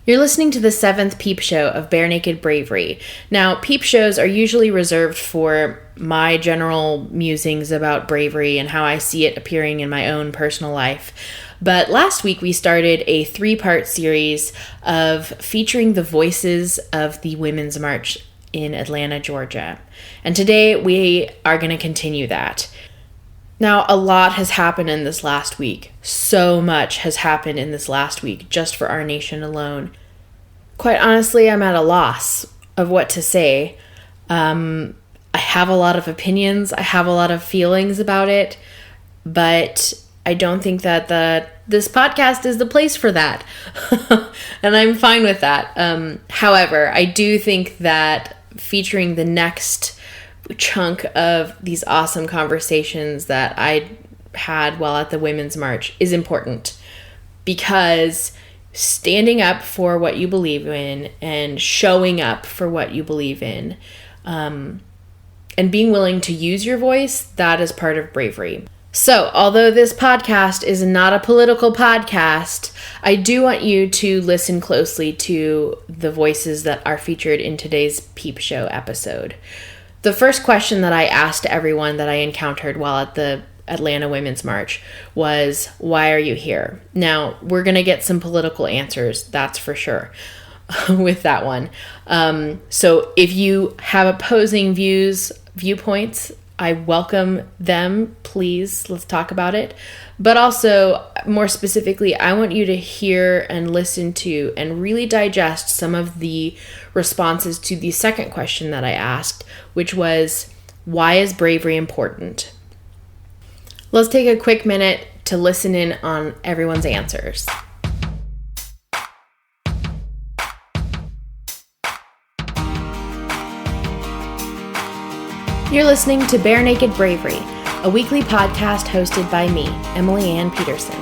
You're listening to the 7th Peep Show of Bare Naked Bravery. Now, Peep Shows are usually reserved for my general musings about bravery and how I see it appearing in my own personal life. But last week we started a 3-part series of featuring the voices of the Women's March in Atlanta, Georgia. And today we are going to continue that. Now, a lot has happened in this last week. So much has happened in this last week just for our nation alone. Quite honestly, I'm at a loss of what to say. I have a lot of opinions. I have a lot of feelings about it, but I don't think that this podcast is the place for that. And I'm fine with that. However, I do think that featuring the next chunk of these awesome conversations that I had while at the Women's March is important, because standing up for what you believe in and showing up for what you believe in, and being willing to use your voice, that is part of bravery. So, although this podcast is not a political podcast, I do want you to listen closely to the voices that are featured in today's Peep Show episode. The first question that I asked everyone that I encountered while at the Atlanta Women's March was, why are you here? Now, we're going to get some political answers, that's for sure, with that one. So if you have opposing viewpoints, I welcome them. Please, let's talk about it. But also, more specifically, I want you to hear and listen to and really digest some of the responses to the second question that I asked, which was, why is bravery important? Let's take a quick minute to listen in on everyone's answers. You're listening to Bare Naked Bravery, a weekly podcast hosted by me, Emily Ann Peterson.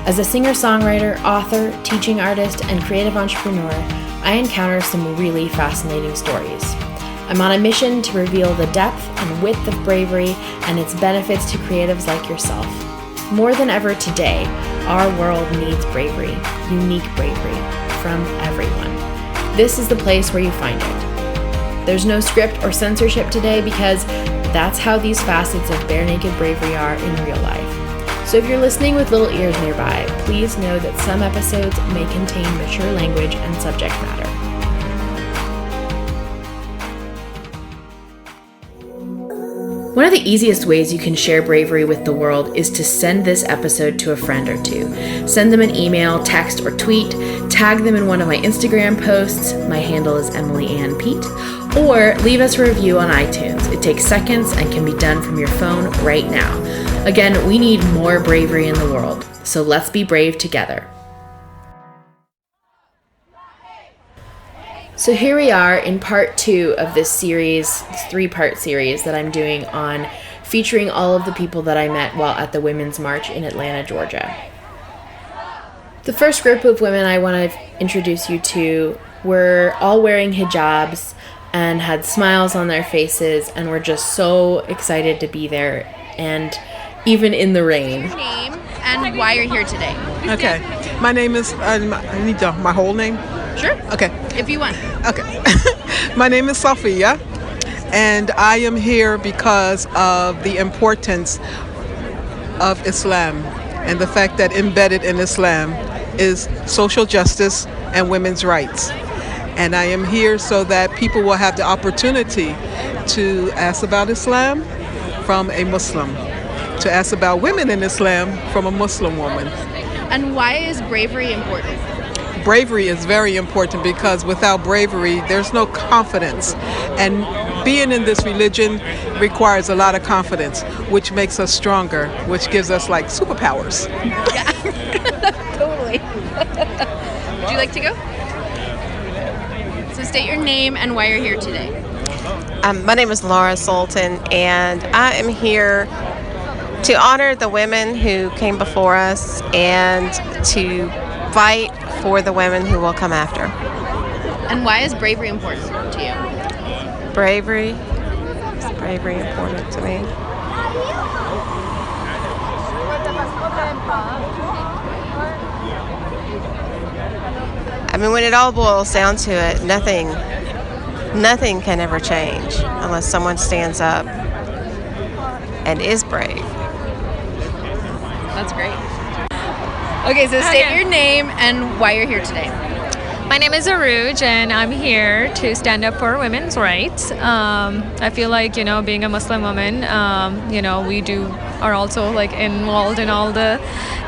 As a singer-songwriter, author, teaching artist, and creative entrepreneur, I encounter some really fascinating stories. I'm on a mission to reveal the depth and width of bravery and its benefits to creatives like yourself. More than ever today, our world needs bravery, unique bravery, from everyone. This is the place where you find it. There's no script or censorship today because that's how these facets of Bare Naked Bravery are in real life. So if you're listening with little ears nearby, please know that some episodes may contain mature language and subject matter. One of the easiest ways you can share bravery with the world is to send this episode to a friend or two. Send them an email, text, or tweet. Tag them in one of my Instagram posts. My handle is Emily Ann Pete. Or leave us a review on iTunes. It takes seconds and can be done from your phone right now. Again, we need more bravery in the world, so let's be brave together. So here we are in part 2 of this series, this 3-part series that I'm doing on featuring all of the people that I met while at the Women's March in Atlanta, Georgia. The first group of women I want to introduce you to were all wearing hijabs and had smiles on their faces and were just so excited to be there, and even in the rain. Your name and why you're here today. Okay. My name is, I need my whole name? Sure. Okay. If you want. Okay. My name is Sophia, and I am here because of the importance of Islam and the fact that embedded in Islam is social justice and women's rights. And I am here so that people will have the opportunity to ask about Islam from a Muslim, to ask about women in Islam from a Muslim woman. And why is bravery important? Bravery is very important because without bravery, there's no confidence. And being in this religion requires a lot of confidence, which makes us stronger, which gives us like superpowers. Yeah, totally. Would you like to go? So state your name and why you're here today. My name is Laura Sultan, and I am here to honor the women who came before us and to fight for the women who will come after. And why is bravery important to you? Bravery? Is bravery important to me? I mean, when it all boils down to it, nothing can ever change unless someone stands up and is brave. That's great. Okay, so state your name and why you're here today. My name is Aruj, and I'm here to stand up for women's rights. I feel like, being a Muslim woman, we are also like involved in all the,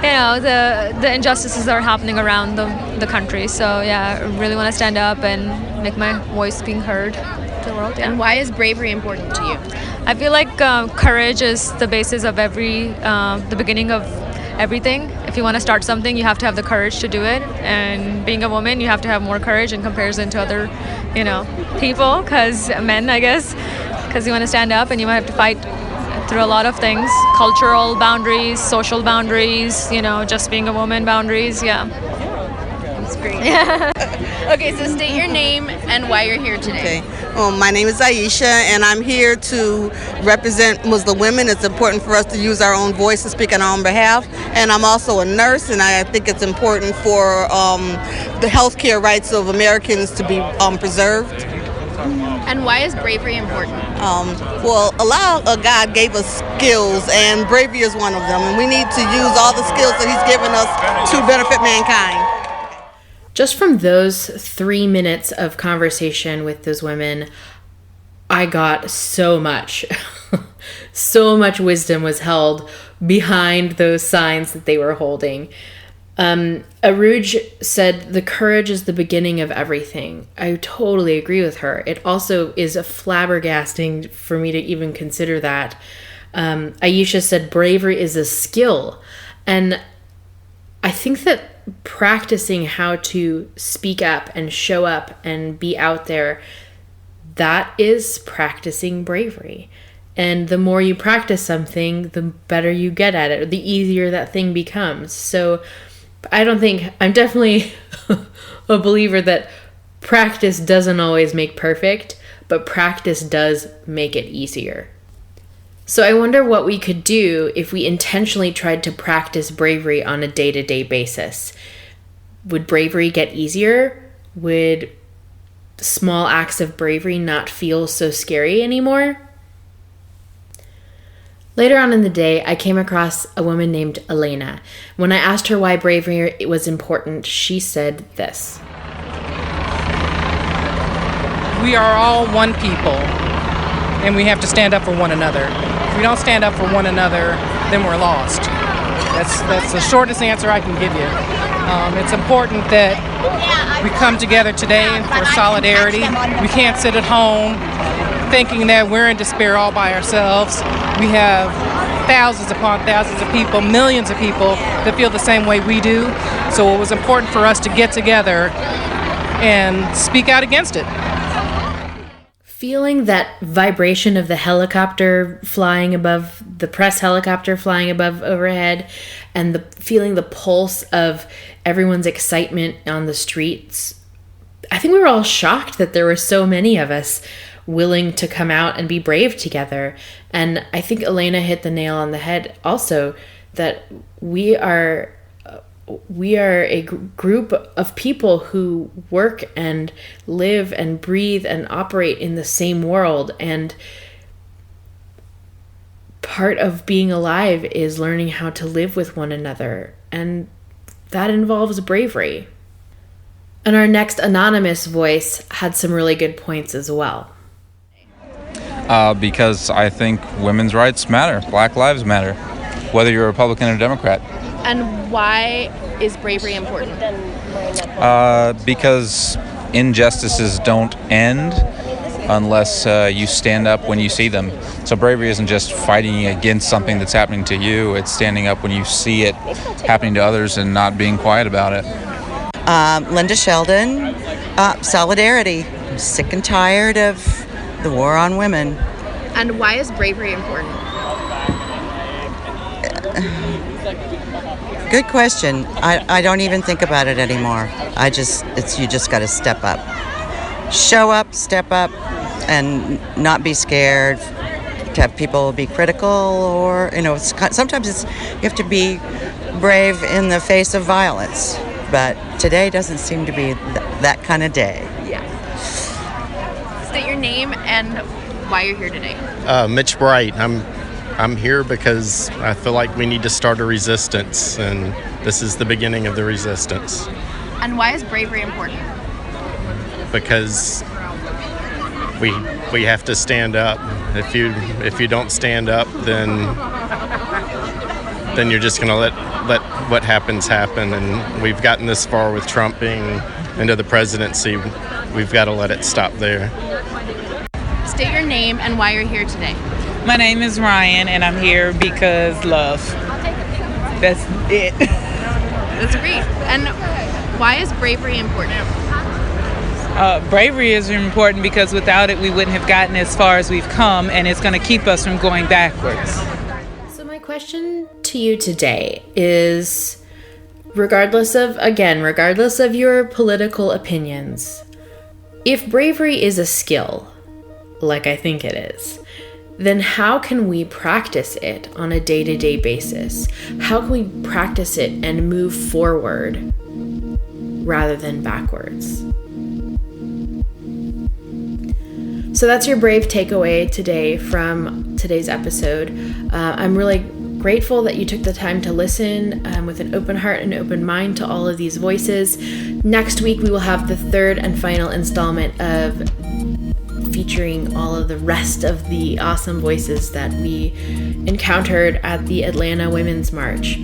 the injustices that are happening around the country. So yeah, I really want to stand up and make my voice being heard to the world. Yeah. And why is bravery important to you? I feel like courage is the basis of the beginning of everything. If you want to start something, you have to have the courage to do it. And being a woman, you have to have more courage in comparison to other, people, men, I guess, because you want to stand up and you might have to fight through a lot of things, cultural boundaries, social boundaries, just being a woman boundaries. Yeah. That's great. Okay, so state your name and why you're here today. Okay. My name is Aisha, and I'm here to represent Muslim women. It's important for us to use our own voice and speak on our own behalf. And I'm also a nurse, and I think it's important for the healthcare rights of Americans to be preserved. And why is bravery important? God gave us skills, and bravery is one of them. And we need to use all the skills that He's given us to benefit mankind. Just from those 3 minutes of conversation with those women, I got so much. So much wisdom was held behind those signs that they were holding. Aruj said the courage is the beginning of everything. I totally agree with her. It also is a flabbergasting for me to even consider that. Aisha said bravery is a skill. And I think that practicing how to speak up and show up and be out there, that is practicing bravery. And the more you practice something, the better you get at it, or the easier that thing becomes. So I'm definitely a believer that practice doesn't always make perfect, but practice does make it easier. So I wonder what we could do if we intentionally tried to practice bravery on a day-to-day basis. Would bravery get easier? Would small acts of bravery not feel so scary anymore? Later on in the day, I came across a woman named Elena. When I asked her why bravery was important, she said this. We are all one people, and we have to stand up for one another. If we don't stand up for one another, then we're lost. That's the shortest answer I can give you. It's important that we come together today for solidarity. We can't sit at home thinking that we're in despair all by ourselves. We have thousands upon thousands of people, millions of people that feel the same way we do. So it was important for us to get together and speak out against it. Feeling that vibration of the helicopter flying above, the press helicopter flying above overhead, and feeling the pulse of everyone's excitement on the streets. I think we were all shocked that there were so many of us willing to come out and be brave together. And I think Elena hit the nail on the head also, that we are a group of people who work and live and breathe and operate in the same world. And part of being alive is learning how to live with one another. And that involves bravery. And our next anonymous voice had some really good points as well. Because I think women's rights matter. Black lives matter, whether you're a Republican or Democrat. And why is bravery important? Because injustices don't end unless you stand up when you see them. So bravery isn't just fighting against something that's happening to you. It's standing up when you see it happening to others and not being quiet about it. Linda Sheldon, solidarity. I'm sick and tired of the war on women. And why is bravery important? Good question. I don't even think about it anymore. You just got to step up. Show up, step up, and not be scared to have people be critical, or, sometimes you have to be brave in the face of violence. but today doesn't seem to be that kind of day. Yeah. State your name and why you're here today. Mitch Bright. I'm here because I feel like we need to start a resistance, and this is the beginning of the resistance. And why is bravery important? Because we have to stand up. If you don't stand up, then you're just going to let what happens happen. And we've gotten this far with Trump being into the presidency. We've got to let it stop there. State your name and why you're here today. My name is Ryan, and I'm here because love. That's it. That's great. And why is bravery important? Bravery is important because without it, we wouldn't have gotten as far as we've come, and it's going to keep us from going backwards. So my question to you today is, regardless of your political opinions, if bravery is a skill, like I think it is, then how can we practice it on a day-to-day basis? How can we practice it and move forward rather than backwards? So that's your brave takeaway today from today's episode. I'm really grateful that you took the time to listen with an open heart and open mind to all of these voices. Next week, we will have the third and final installment of featuring all of the rest of the awesome voices that we encountered at the Atlanta Women's March.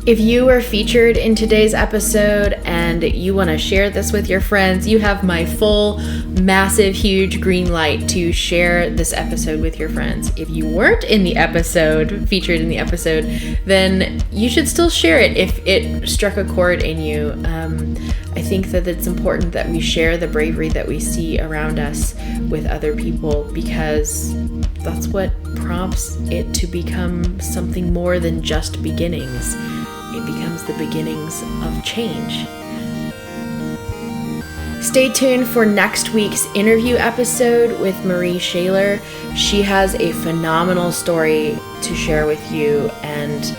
If you were featured in today's episode and you want to share this with your friends, you have my full, massive, huge green light to share this episode with your friends. If you weren't featured in the episode, then you should still share it if it struck a chord in you. I think that it's important that we share the bravery that we see around us with other people, because that's what prompts it to become something more than just beginnings. It becomes the beginnings of change. Stay tuned for next week's interview episode with Marie Shaler. She has a phenomenal story to share with you, and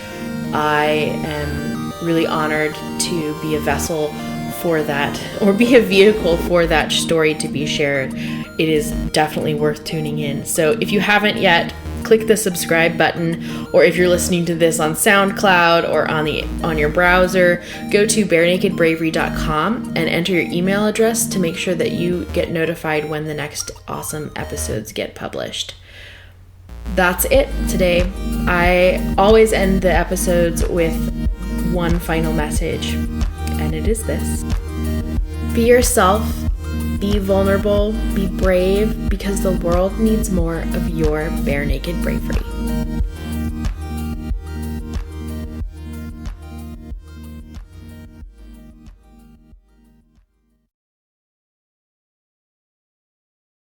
I am really honored to be a vessel for that, or be a vehicle for that story to be shared. It is definitely worth tuning in. So if you haven't yet, click the subscribe button, or if you're listening to this on SoundCloud or on your browser, go to barenakedbravery.com and enter your email address to make sure that you get notified when the next awesome episodes get published. That's it today. I always end the episodes with one final message, and it is this: be yourself, be vulnerable, be brave, because the world needs more of your bare naked bravery.